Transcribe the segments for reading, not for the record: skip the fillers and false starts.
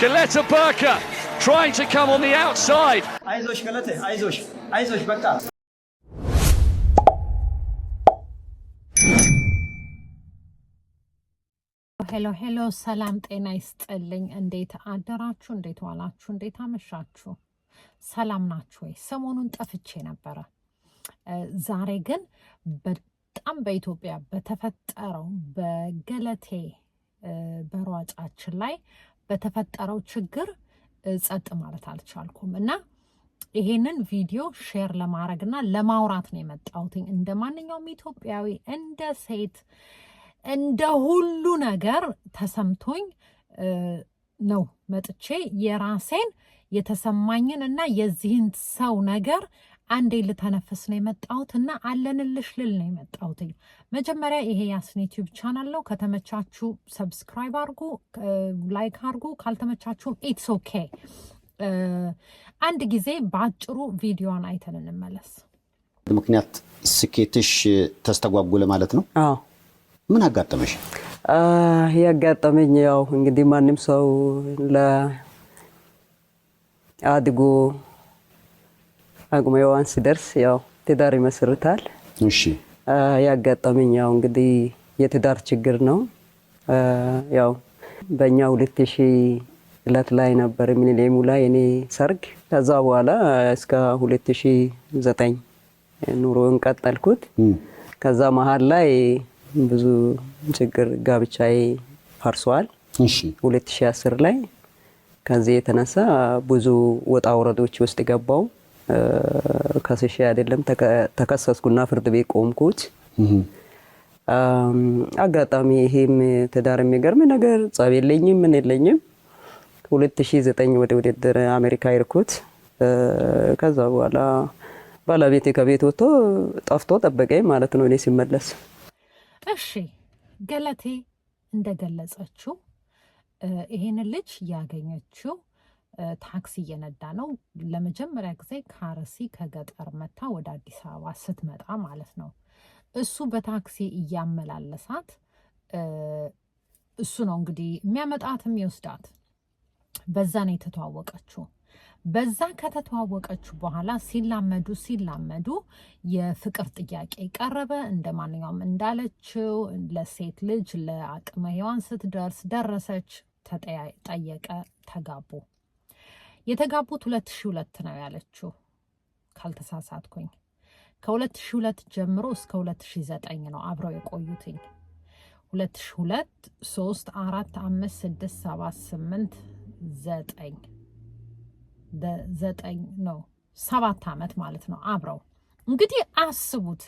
Galeta Burka trying to come on the outside. አይዞሽ ገለቴ አይዞሽ በቃ ሄሎ ሰላም ጤና ይስጥልኝ። እንዴት አደራችሁ? እንዴት ዋላችሁ? እንዴት አመሻችሁ? ሰላም ናችሁ ወይ? ሰሞኑን ጠፍቼ ነበረ። ዛሬ ግን በጣም በኢትዮጵያ በተፈጠረው በገለቴ በሯጫችን ላይ በተፈጠረው ችግር ጸጥ ማለት አልቻልኩም እና ይሄንን ቪዲዮ ሼር ለማድረግና ለማውራት ነው የመጣሁት። እንደ ማንኛውም ኢትዮጵያዊ እንደ ሴት እንደ ሁሉ ነገር ተሰምቶኝ ነው መጥቼ የራሴን የተሰማኝን እና የዚህን ሰው ነገር አንዴ ልተነፍስ ነው የመጣሁት እና አለንልሽ ልል ነው የመጣሁት። መጀመሪያ ይሄ ያስኔ ዩቲዩብ ቻናል ነው። ከተመቻችሁ ሰብስክራይብ አድርጉ፣ ላይክ አድርጉ። ካልተመቻችሁም ኢትስ ኦኬ። አንድ ጊዜ በአጭሩ ቪዲዮን አይተን እንመለስ። ምክንያት ስኬትሽ ተስተጓጉለ ማለት ነው? አዎ። ምን አጋጠመሽ? ያጋጠመኝ ያው እንግዲህ ማንም ሰው ለአድጎ አቅመ ሔዋን ሲደርስ ያው ትዳር ይመሰርታል። እሺ። ያጋጠመኝ ያው እንግዲህ የትዳር ችግር ነው። ያው በእኛ 2000 ላይ ነበር ሚሊኒየሙ ላይ እኔ ሰርግ። ከዛ በኋላ እስከ 2009 ኑሮን ቀጠልኩት። ከዛ መሀል ላይ ብዙ ችግር ጋብቻዬ ፈርሷል። እሺ። 2010 ላይ ከዚህ የተነሳ ብዙ ወጣ ወረዶች ውስጥ ገባው። ከሰሽ አይደለም ተከሰስኩና ፍርድ ቤት ቆምኩት። አጋጣሚ ይሄም ትዳር የሚገርም ነገር ጸብ የለኝም ምን የለኝም። 2009 ወደ ውድድር አሜሪካ ይርኩት። ከዛ በኋላ ባለቤቴ ከቤት ወጥቶ ጠፍቶ ጠበቀኝ ማለት ነው እኔ ሲመለስ። እሺ ገለቴ እንደገለጸችው ይሄን ልጅ ያገኘችው ታክሲ እየነዳ ነው። ለመጀመሪያ ጊዜ ከአርሲ ከገጠር መታ ወደ አዲስ አበባ ስትመጣ ማለት ነው። እሱ በታክሲ እያመላለሳት እሱ ነው እንግዲህ የሚያመጣትም ይወስዳት። በዛ ነው የተተዋወቀችው። በዛ ከተተዋወቀችው በኋላ ሲላመዱ የፍቅር ጥያቄ ቀረበ። እንደ ማንኛውም እንዳለችው ለሴት ልጅ ለአቅመ ሔዋን ስትደርስ ደረሰች፣ ተጠየቀ፣ ተጋቡ። የተጋቡት 2002 ነው ያለችው ካልተሳሳትኩኝ። ከ2002 ጀምሮ እስከ 2009 ነው አብረው የቆዩትኝ። 2002 3 4 5 6 7 8 9 ነው 7 ዓመት ማለት ነው አብረው። እንግዲህ አስቡት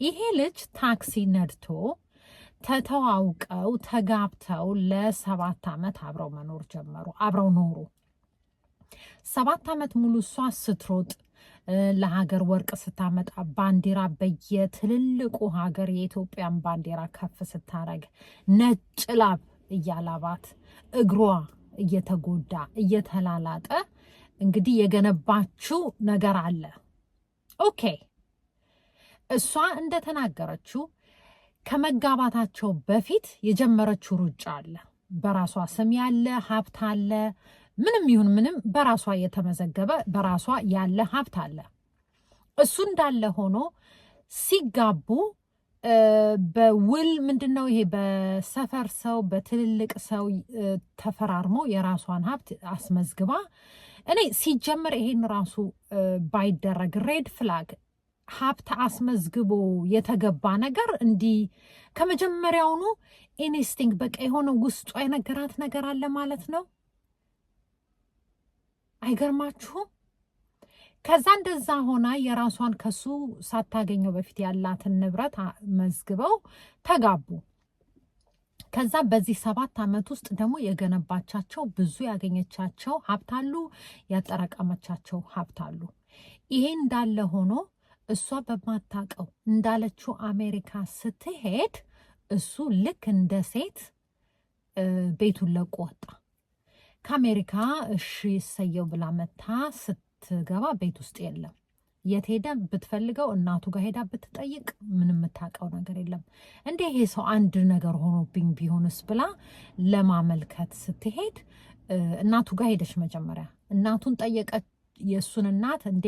ይሄ ልጅ ታክሲ ነድቶ ተተዋውቀው ተጋብተው ለ7 ዓመት አብረው መኖር ጀመሩ። አብረው ኖሩ 7 ዓመት ሙሉ። እሷ ስትሮጥ ለሀገር ወርቅ ስታመጣ ባንዲራ በየትልልቁ ሀገር የኢትዮጵያን ባንዲራ ከፍ ስታረግ ነጭ ላብ እያላባት እግሯ እየተጎዳ እየተላላጠ እንግዲህ የገነባችው ነገር አለ። ኦኬ እሷ እንደተናገረችው ከመጋባታቸው በፊት የጀመረችው ሩጫ አለ። በራሷ ስም ያለ ሀብት አለ። ምንም ይሁን ምንም በራሷ የተመዘገበ በራሷ ያለ ሀብት አለ። እሱ እንዳለ ሆኖ ሲጋቡ በውል ምንድነው ይሄ በሰፈር ሰው በትልልቅ ሰው ተፈራርሞ የራሷን ሀብት አስመዝግባ እኔ ሲጀመር ይሄን ራሱ ባይደረግ ሬድ ፍላግ ሀብት አስመዝግቦ የተገባ ነገር እንዲህ ከመጀመሪያውኑ ኢንስቲንክት በቃ የሆነ ውስጧ የነገራት ነገር አለ ማለት ነው። አይገርማችሁም? ከዛ እንደዛ ሆና የራሷን ከሱ ሳታገኘው በፊት ያላትን ንብረት መዝግበው ተጋቡ። ከዛ በዚህ 7 ዓመት ውስጥ ደግሞ የገነባቻቸው ብዙ ያገኘቻቸው ሀብታሉ፣ ያጠራቀመቻቸው ሀብታሉ። ይሄ እንዳለ ሆኖ እሷ በማታቀው እንዳለችው አሜሪካ ስትሄድ እሱ ልክ እንደ ሴት ቤቱን ለቆ ወጣ። ከአሜሪካ እሺ ሰየው ብላ መታ ስትገባ ቤት ውስጥ የለም። የት ሄደ ብትፈልገው እናቱ ጋር ሄዳ ብትጠይቅ ምንም የምታውቀው ነገር የለም። እንዴ ይሄ ሰው አንድ ነገር ሆኖብኝ ቢሆንስ ብላ ለማመልከት ስትሄድ እናቱ ጋር ሄደች መጀመሪያ እናቱን ጠየቀች የሱን እናት እንዴ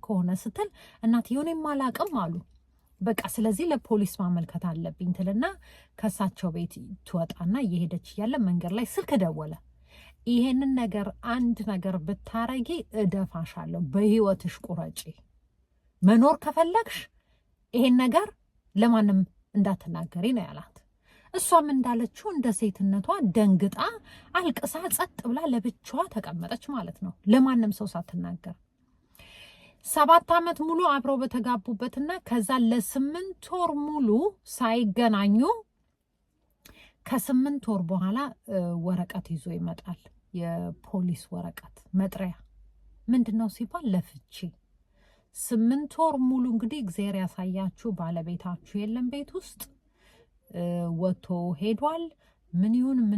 ከሆነ ስትል እናትየው እኔም አላቅም አሉ በቃ ስለዚህ ለፖሊስ ማመልከት አለብኝ ትልና ከሳቸው ቤት ትወጣና እየሄደች ያለ መንገድ ላይ ስልክ ደወለ ይሄንን ነገር አንድ ነገር ብታረጊ እደፋሻለሁ በህይወትሽ ቁረጪ መኖር ከፈለግሽ ይሄን ነገር ለማንም እንዳትናገሪ ነው ያላት እሷም እንዳለችው እንደ ሴትነቷ ደንግጣ አልቅሳ ጸጥ ብላ ለብቻዋ ተቀመጠች ማለት ነው ለማንም ሰው ሳትናገር 7 ዓመት ሙሉ አብረው በተጋቡበትና ከዛ ለ8 ወር ሙሉ ሳይገናኙ ከ8 ወር በኋላ ወረቀት ይዞ ይመጣል የፖሊስ ወረቀት መጥሪያ ምንድነው ሲባል ለፍቺ 8 ወር ሙሉ እንግዲህ እግዚአብሔር ያሳያችሁ ባለቤታችሁ የለም ቤት ውስጥ ወጥቶ ሄዷል ምን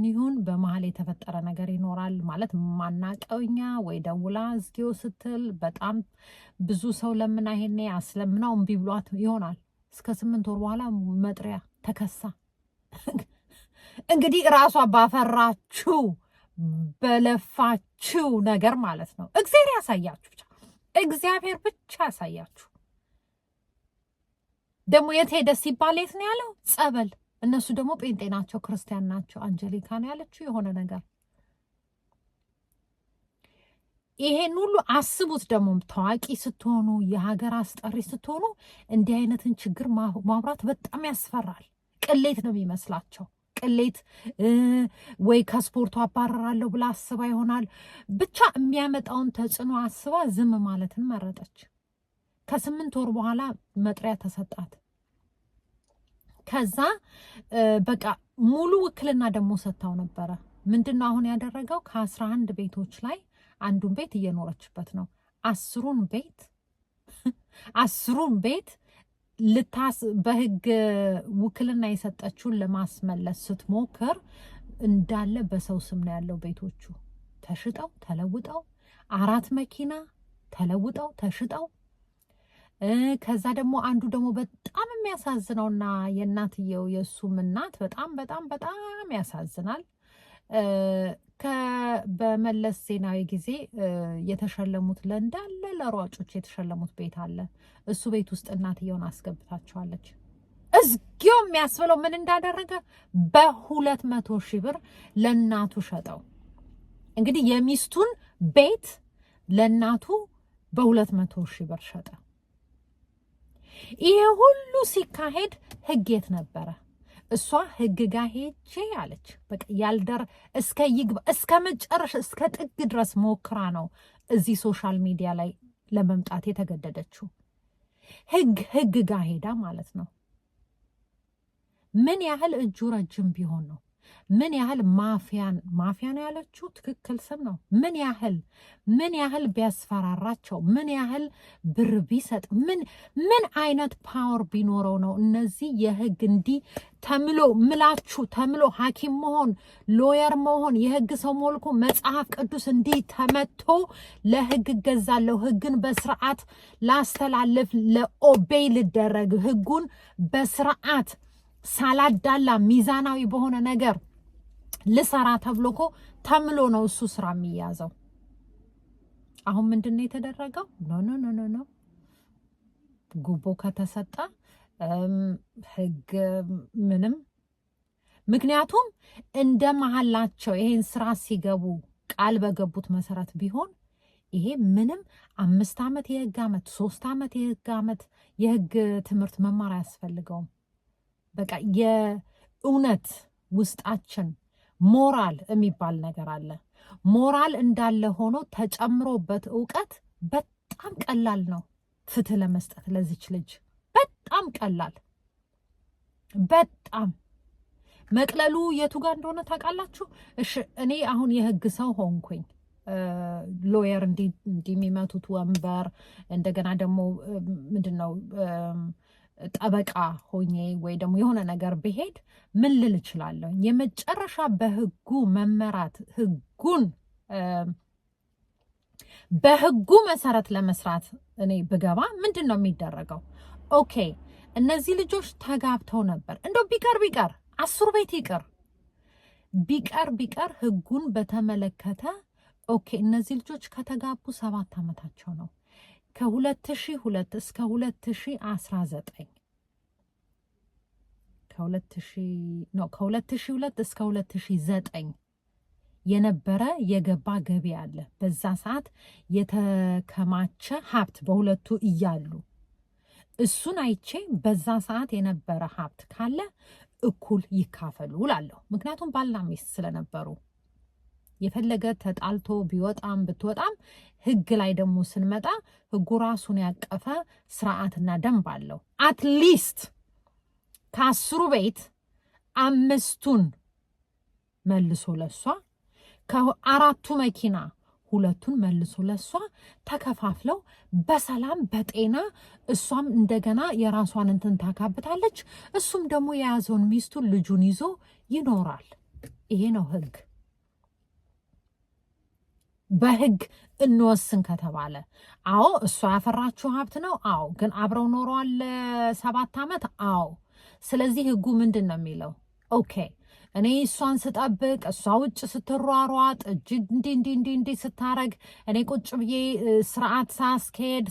ይሁን በመሃል የተፈጠረ ነገር ይኖራል ማለት ማናቀውኛ ወይ ደውላ እዝጊው ስትል በጣም ብዙ ሰው ለምና ይሄኔ አስለምናው እምቢ ብሏት ይሆናል እስከ 8 ወር በኋላ መጥሪያ ተከሳ እንግዲህ ራሷ ባፈራችሁ በለፋችሁ ነገር ማለት ነው እግዚአብሔር ብቻ ያሳያችሁ ደግሞ የት ሄደ ሲባል የት ነው ያለው ጸበል እነሱ ደግሞ ጴንጤ ናቸው ክርስቲያን ናቸው አንጀሊካ ነው ያለችው የሆነ ነገር ይሄን ሁሉ አስቡት ደግሞ ታዋቂ ስትሆኑ የሀገር አስጠሪ ስትሆኑ እንዲህ አይነትን ችግር ማብራት በጣም ያስፈራል ቅሌት ነው የሚመስላቸው ቅሌት ወይ ከስፖርቱ አባረራለሁ ብላ አስባ ይሆናል ብቻ የሚያመጣውን ተጽዕኖ አስባ ዝም ማለትን መረጠች ከ8 ወር በኋላ መጥሪያ ተሰጣት ከዛ በቃ ሙሉ ውክልና ደግሞ ሰጥታው ነበረ ምንድነው አሁን ያደረገው ከ11 ቤቶች ላይ አንዱን ቤት እየኖረችበት ነው 10ሩን ቤት በህግ ውክልና የሰጠችውን ለማስመለስ ስትሞክር እንዳለ በሰው ስም ነው ያለው ቤቶቹ ተሽጠው ተለውጠው 4 መኪና ተለውጠው ተሽጠው ከዛ ደግሞ አንዱ ደግሞ በጣም የሚያሳዝነውና የእናትየው የሱም እናት በጣም ያሳዝናል በመለስ ዜናዊ ጊዜ የተሸለሙት ለእንዳለ ለሯጮች የተሸለሙት ቤት አለ እሱ ቤት ውስጥ እናትየውን አስገብታቸዋለች እዝጊው የሚያስብለው ምን እንዳደረገ በ200,000 ብር ለእናቱ ሸጠው እንግዲህ የሚስቱን ቤት ለእናቱ በ200,000 ብር ሸጠ ይሄ ሁሉ ሲካሄድ ህግ የት ነበረ እሷ ህግ ጋር ሄጄ አለች በቃ ያልደር እስከ መጨረሻ እስከ ጥግ ድረስ ሞክራ ነው እዚህ ሶሻል ሚዲያ ላይ ለመምጣት የተገደደችው ህግ ጋር ሄዳ ማለት ነው ምን ያህል እጁ ረጅም ቢሆን ነው ምን ያህል ማፊያ ነው ያለችው ትክክል ስም ነው ምን ያህል ቢያስፈራራቸው ምን ያህል ብር ቢሰጥ ምን አይነት ፓወር ቢኖረው ነው እነዚህ የህግ እንዲህ ተምሎ ሐኪም መሆን ሎየር መሆን የህግ ሰው ሞልኮ መጽሐፍ ቅዱስ እንዲህ ተመቶ ለህግ ገዛለው ህግን በስርዓት ላስተላልፍ ለኦቤይ ልደረግ ህጉን በስርዓት ሳላዳላ ሚዛናዊ በሆነ ነገር ልሰራ ተብሎኮ ተምሎ ነው እሱ ስራ የሚያዘው አሁን ምንድነው የተደረገው ኖ ጉቦ ከተሰጠ ህግ ምንም ምክንያቱም እንደ መሐላቸው ይሄን ስራ ሲገቡ ቃል በገቡት መሰረት ቢሆን ይሄ ምንም 5 ዓመት የህግ ዓመት 3 ዓመት የህግ ዓመት የህግ ትምህርት መማር ያስፈልገው በቃ የእውነት ውስጣችን ሞራል የሚባል ነገር አለ ሞራል እንዳለ ሆኖ ተጨምሮበት ዕውቀት በጣም ቀላል ነው ፍትህ ለመስጠት ለዚች ልጅ በጣም ቀላል በጣም መቅለሉ የቱ ጋር እንደሆነ ታውቃላችሁ እሺ እኔ አሁን የህግ ሰው ሆንኩኝ ሎየር እንዲሚመቱት ወንበር እንደገና ደግሞ ምንድነው ጠበቃ ሆኜ ወይ ደግሞ የሆነ ነገር ብሄድ ምን ልል እችላለሁ የመጨረሻ በህጉ መመራት በህጉ መሰረት ለመስራት እኔ ብገባ ምንድነው የሚደረገው ኦኬ እነዚህ ልጆች ተጋብተው ነበር እንደው ቢቀር 10 ቤት ይቀር ቢቀር ህጉን በተመለከተ ኦኬ እነዚህ ልጆች ከተጋቡ 7 ዓመታቸው ነው። ከ2002 እስከ 2019 ከ2002 እስከ 2009 የነበረ የገባ ገቢ አለ። በዛ ሰዓት የተከማቸ ሀብት በሁለቱ እያሉ እሱን አይቼ በዛ ሰዓት የነበረ ሀብት ካለ እኩል ይካፈሉ እላለሁ። ምክንያቱም ባልና ሚስት ስለነበሩ የፈለገ ተጣልቶ ቢወጣም ብትወጣም ህግ ላይ ደግሞ ስንመጣ ህጉ ራሱን ያቀፈ ስርዓትና ደንብ አለው። አትሊስት ከ10 ቤት 5ቱን መልሶ ለሷ፣ ከ4ቱ መኪና 2ቱን መልሶ ለሷ ተከፋፍለው በሰላም በጤና እሷም እንደገና የራሷን እንትን ታካብታለች፣ እሱም ደግሞ የያዘውን ሚስቱን ልጁን ይዞ ይኖራል። ይሄ ነው ህግ። በህግ እንወስን ከተባለ አዎ እሷ ያፈራችው ሀብት ነው። አዎ ግን አብረው ኖረዋል 7 ዓመት። አዎ ስለዚህ ህጉ ምንድን ነው የሚለው? ኦኬ እኔ እሷን ስጠብቅ እሷ ውጭ ስትሯሯጥ እንዲህ ስታረግ እኔ ቁጭ ብዬ ስርዓት ሳስኬድ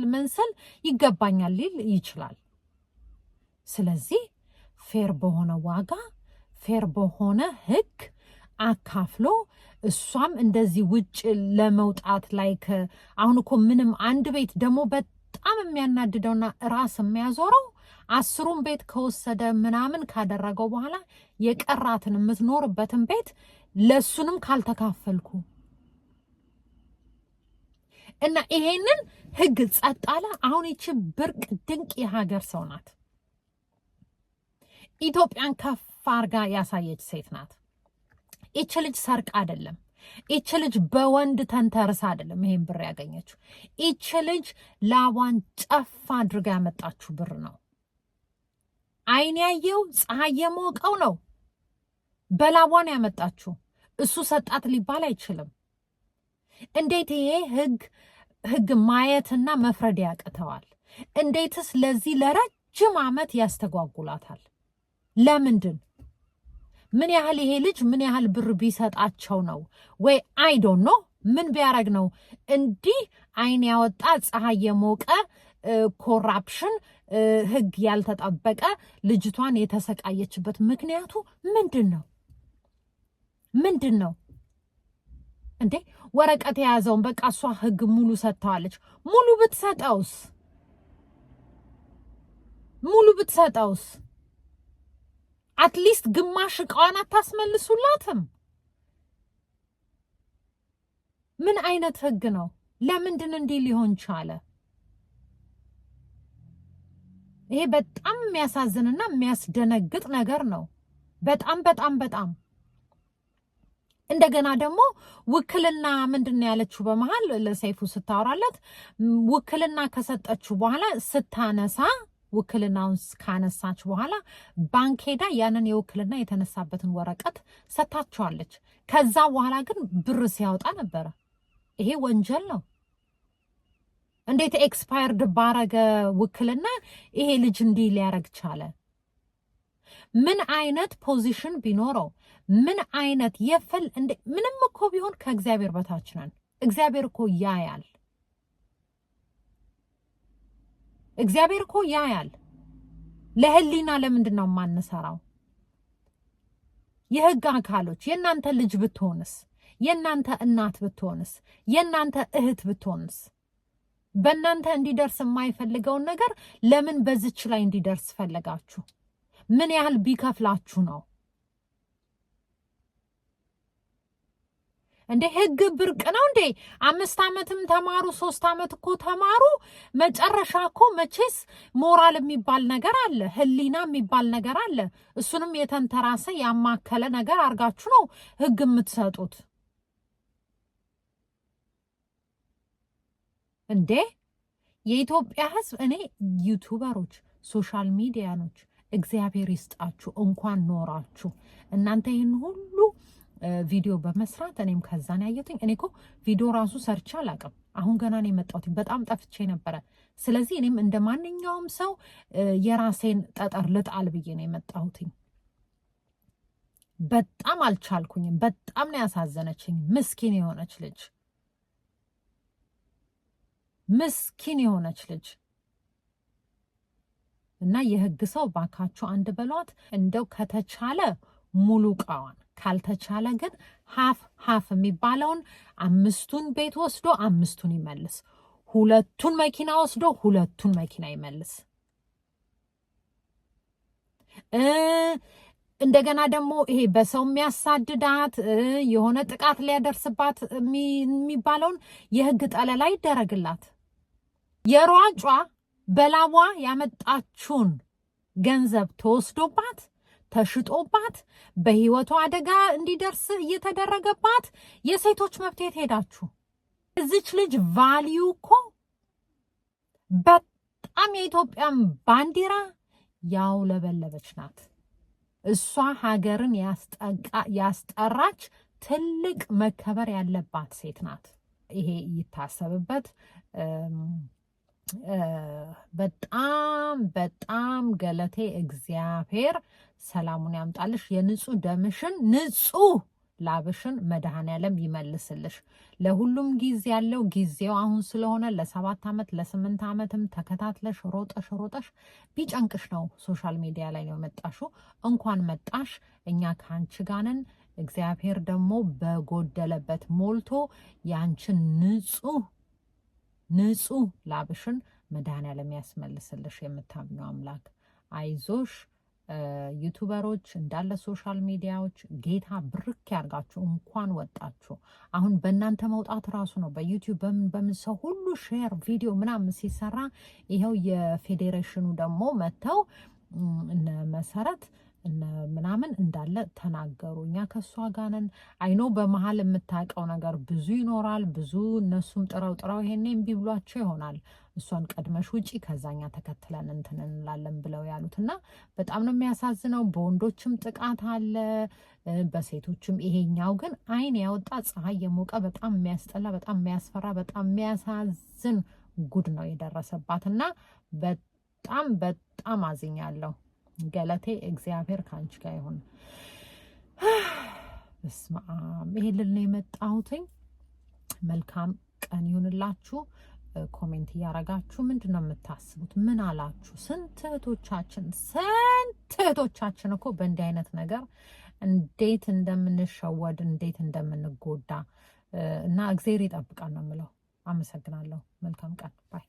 ምን ስል ይገባኛል ሊል ይችላል። ስለዚህ ፌር በሆነ ዋጋ ፌር በሆነ ህግ አካፍሎ እሷም እንደዚህ ውጭ ለመውጣት ላይክ አሁን እኮ ምንም አንድ ቤት ደግሞ በጣም የሚያናድደውና ራስ የሚያዞረው 10ሩን ቤት ከወሰደ ምናምን ካደረገው በኋላ የቀራትን የምትኖርበትን ቤት ለሱንም ካልተካፈልኩ እና ይሄንን ህግ ጸጥ አለ። አሁን ይቺ ብርቅ ድንቅ የሀገር ሰው ናት። ኢትዮጵያን ከፍ አርጋ ያሳየች ሴት ናት። ይቺ ልጅ ሰርቅ አይደለም። ይቺ ልጅ በወንድ ተንተርሳ አይደለም ይሄን ብር ያገኘችው። ይቺ ልጅ ላቧን ጨፍ አድርጋ ያመጣችው ብር ነው። አይን ያየው ፀሐይ የሞቀው ነው። በላቧን ያመጣችው እሱ ሰጣት ሊባል አይችልም። እንዴት ይሄ ህግ ማየትና መፍረድ ያቅተዋል? እንዴትስ ለዚህ ለረጅም ዓመት ያስተጓጉላታል? ለምንድን? ምን ያህል ይሄ ልጅ ምን ያህል ብር ቢሰጣቸው ነው ወይ አይ ዶንት ኖ ምን ቢያረግ ነው እንዲህ አይን ያወጣ ፀሐይ የሞቀ ኮራፕሽን ህግ ያልተጠበቀ ልጅቷን የተሰቃየችበት ምክንያቱ ምንድን ነው እንዴ? ወረቀት የያዘውን በቃ እሷ ህግ ሙሉ ሰጥተዋለች። ሙሉ ብትሰጠውስ አትሊስት ግማሽ እቃዋን አታስመልሱላትም? ምን አይነት ህግ ነው? ለምንድን እንዲህ ሊሆን ቻለ? ይሄ በጣም የሚያሳዝንና የሚያስደነግጥ ነገር ነው። በጣም እንደገና ደግሞ ውክልና ምንድን ነው ያለችው? በመሃል ለሰይፉ ስታወራለት ውክልና ከሰጠችው በኋላ ስታነሳ ውክልናውን ካነሳች በኋላ ባንክ ሄዳ ያንን የውክልና የተነሳበትን ወረቀት ሰታቸዋለች። ከዛ በኋላ ግን ብር ሲያወጣ ነበረ። ይሄ ወንጀል ነው። እንዴት ኤክስፓየርድ ባረገ ውክልና ይሄ ልጅ እንዲህ ሊያረግ ቻለ? ምን አይነት ፖዚሽን ቢኖረው ምን አይነት ምንም እኮ ቢሆን ከእግዚአብሔር በታች ነን። እግዚአብሔር እኮ ያያል። እግዚአብሔር እኮ ያያል። ለህሊና ለምንድን ነው የማንሰራው? የህግ አካሎች የእናንተ ልጅ ብትሆንስ፣ የእናንተ እናት ብትሆንስ፣ የእናንተ እህት ብትሆንስ በእናንተ እንዲደርስ የማይፈልገውን ነገር ለምን በዚች ላይ እንዲደርስ ፈለጋችሁ? ምን ያህል ቢከፍላችሁ ነው እንዴ? ህግ ብርቅ ነው እንዴ? 5 ዓመትም ተማሩ 3 ዓመት እኮ ተማሩ። መጨረሻ እኮ መቼስ ሞራል የሚባል ነገር አለ፣ ህሊና የሚባል ነገር አለ። እሱንም የተንተራሰ ያማከለ ነገር አድርጋችሁ ነው ህግ የምትሰጡት እንዴ? የኢትዮጵያ ህዝብ እኔ ዩቱበሮች፣ ሶሻል ሚዲያኖች እግዚአብሔር ይስጣችሁ፣ እንኳን ኖራችሁ እናንተ ይህን ሁሉ ቪዲዮ በመስራት እኔም ከዛን ያየሁትኝ። እኔ እኮ ቪዲዮ ራሱ ሰርቼ አላውቅም። አሁን ገና ነው የመጣሁት። በጣም ጠፍቼ ነበረ። ስለዚህ እኔም እንደ ማንኛውም ሰው የራሴን ጠጠር ልጣል ብዬ ነው የመጣሁትኝ። በጣም አልቻልኩኝም። በጣም ነው ያሳዘነችኝ። ምስኪን የሆነች ልጅ እና የህግ ሰው ባካችሁ አንድ በሏት። እንደው ከተቻለ ሙሉ ዕቃዋን ካልተቻለ ግን ሀፍ የሚባለውን 5ቱን ቤት ወስዶ 5ቱን ይመልስ፣ 2ቱን መኪና ወስዶ 2ቱን መኪና ይመልስ። እንደገና ደግሞ ይሄ በሰው የሚያሳድዳት የሆነ ጥቃት ሊያደርስባት የሚባለውን የህግ ጠለላ ይደረግላት። የሯጯ በላቧ ያመጣችውን ገንዘብ ተወስዶባት ተሽጦባት በህይወቷ አደጋ እንዲደርስ እየተደረገባት የሴቶች መብት የት ሄዳችሁ? እዚች ልጅ ቫልዩ እኮ በጣም የኢትዮጵያን ባንዲራ ያውለበለበች ናት። እሷ ሀገርን ያስጠራች ትልቅ መከበር ያለባት ሴት ናት። ይሄ ይታሰብበት። በጣም ገለቴ እግዚአብሔር ሰላሙን ያምጣልሽ። የንጹህ ደምሽን ንጹህ ላብሽን መድኃኔዓለም ይመልስልሽ። ለሁሉም ጊዜ ያለው ጊዜው አሁን ስለሆነ ለ7 ዓመት ለ8 ዓመትም ተከታትለሽ ሮጠሽ ቢጨንቅሽ ነው ሶሻል ሚዲያ ላይ ነው መጣሽው። እንኳን መጣሽ። እኛ ከአንቺ ጋር ነን። እግዚአብሔር ደግሞ በጎደለበት ሞልቶ ያንቺን ንጹህ ላብሽን መድኃኔዓለም ያስመልስልሽ። የምታምኚው አምላክ አይዞሽ። ዩቱበሮች እንዳለ ሶሻል ሚዲያዎች ጌታ ብርክ ያርጋችሁ። እንኳን ወጣችሁ። አሁን በእናንተ መውጣት ራሱ ነው በዩቲዩብ በምን ሰው ሁሉ ሼር ቪዲዮ ምናምን ሲሰራ ይኸው የፌዴሬሽኑ ደግሞ መጥተው እነ መሰረት ምናምን እንዳለ ተናገሩ። እኛ ከሷ ጋር ነን። አይኖ በመሀል የምታውቀው ነገር ብዙ ይኖራል። ብዙ እነሱም ጥረው ይሄኔ እምቢ ብሏቸው ይሆናል እሷን ቀድመሽ ውጪ ከዛኛ ተከትለን እንትን እንላለን ብለው ያሉትና በጣም ነው የሚያሳዝነው። በወንዶችም ጥቃት አለ፣ በሴቶችም። ይሄኛው ግን አይን ያወጣ ፀሐይ የሞቀ በጣም የሚያስጠላ፣ በጣም የሚያስፈራ፣ በጣም የሚያሳዝን ጉድ ነው የደረሰባትና በጣም አዝኛለሁ። ገለቴ እግዚአብሔር ካንቺ ጋር ይሁን። በስመ አብ። ይሄ ልል ነው የመጣሁትኝ። መልካም ቀን ይሁንላችሁ። ኮሜንት እያረጋችሁ ምንድን ነው የምታስቡት? ምን አላችሁ? ስንት እህቶቻችን እኮ በእንዲህ አይነት ነገር እንዴት እንደምንሸወድ እንዴት እንደምንጎዳ እና እግዚአብሔር ይጠብቃል ነው የምለው። አመሰግናለሁ። መልካም ቀን ባይ